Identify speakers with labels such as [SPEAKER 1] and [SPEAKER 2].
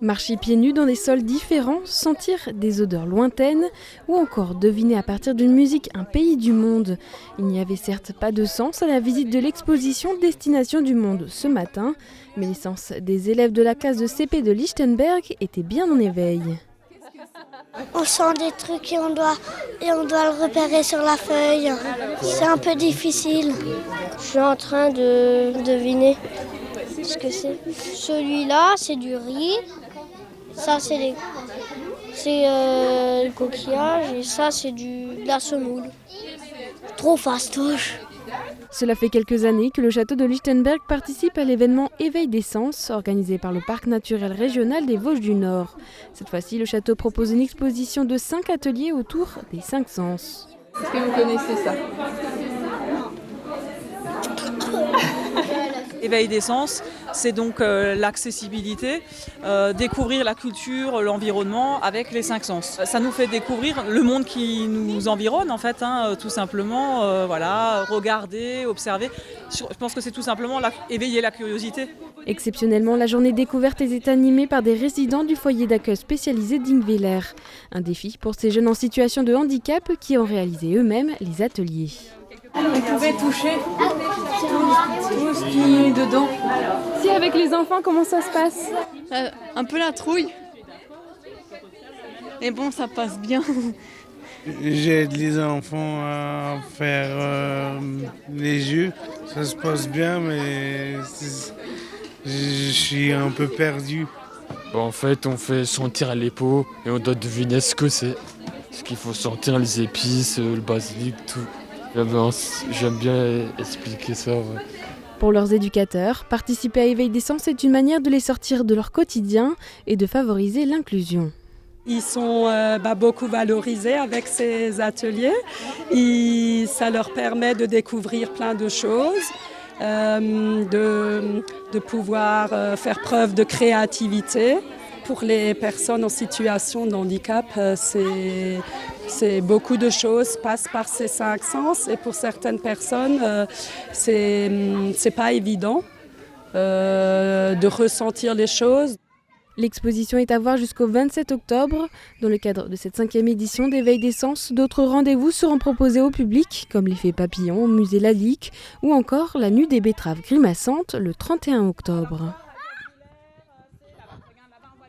[SPEAKER 1] Marcher pieds nus dans des sols différents, sentir des odeurs lointaines ou encore deviner à partir d'une musique un pays du monde. Il n'y avait certes pas de sens à la visite de l'exposition Destination du Monde ce matin, mais les sens des élèves de la classe de CP de Lichtenberg étaient bien en éveil.
[SPEAKER 2] On sent des trucs et on doit le repérer sur la feuille. C'est un peu difficile. Je suis en train de deviner ce que c'est. Celui-là, c'est du riz. Ça, c'est le coquillage. Et ça, c'est de la semoule. Trop fastoche.
[SPEAKER 1] Cela fait quelques années que le château de Lichtenberg participe à l'événement Éveil des sens, organisé par le Parc naturel régional des Vosges du Nord. Cette fois-ci, le château propose une exposition de 5 ateliers autour des 5 sens.
[SPEAKER 3] Est-ce que vous connaissez ça ?
[SPEAKER 4] Éveil des sens, c'est donc l'accessibilité, découvrir la culture, l'environnement avec les 5 sens. Ça nous fait découvrir le monde qui nous environne en fait, tout simplement, regarder, observer. Je pense que c'est tout simplement éveiller la curiosité.
[SPEAKER 1] Exceptionnellement, la journée découverte est animée par des résidents du foyer d'accueil spécialisé d'Ingwiller. Un défi pour ces jeunes en situation de handicap qui ont réalisé eux-mêmes les ateliers.
[SPEAKER 3] Vous pouvez toucher tout ce qui est dedans.
[SPEAKER 1] Si avec les enfants, comment ça se passe ?
[SPEAKER 5] Un peu la trouille. Mais bon, ça passe bien.
[SPEAKER 6] J'aide les enfants à faire les jeux. Ça se passe bien, mais je suis un peu perdu.
[SPEAKER 7] En fait, on fait sentir les peaux et on doit deviner ce que c'est. Ce qu'il faut sentir, les épices, le basilic, tout. J'aime bien expliquer ça. Ouais.
[SPEAKER 1] Pour leurs éducateurs, participer à Éveil des sens est une manière de les sortir de leur quotidien et de favoriser l'inclusion.
[SPEAKER 8] Ils sont beaucoup valorisés avec ces ateliers. Ça leur permet de découvrir plein de choses, de pouvoir faire preuve de créativité. Pour les personnes en situation de handicap, c'est beaucoup de choses passent par ces 5 sens et pour certaines personnes, c'est pas évident de ressentir les choses.
[SPEAKER 1] L'exposition est à voir jusqu'au 27 octobre. Dans le cadre de cette 5e édition d'Éveil des sens, d'autres rendez-vous seront proposés au public, comme l'effet papillon au musée Lalique ou encore la nuit des betteraves grimaçantes le 31 octobre.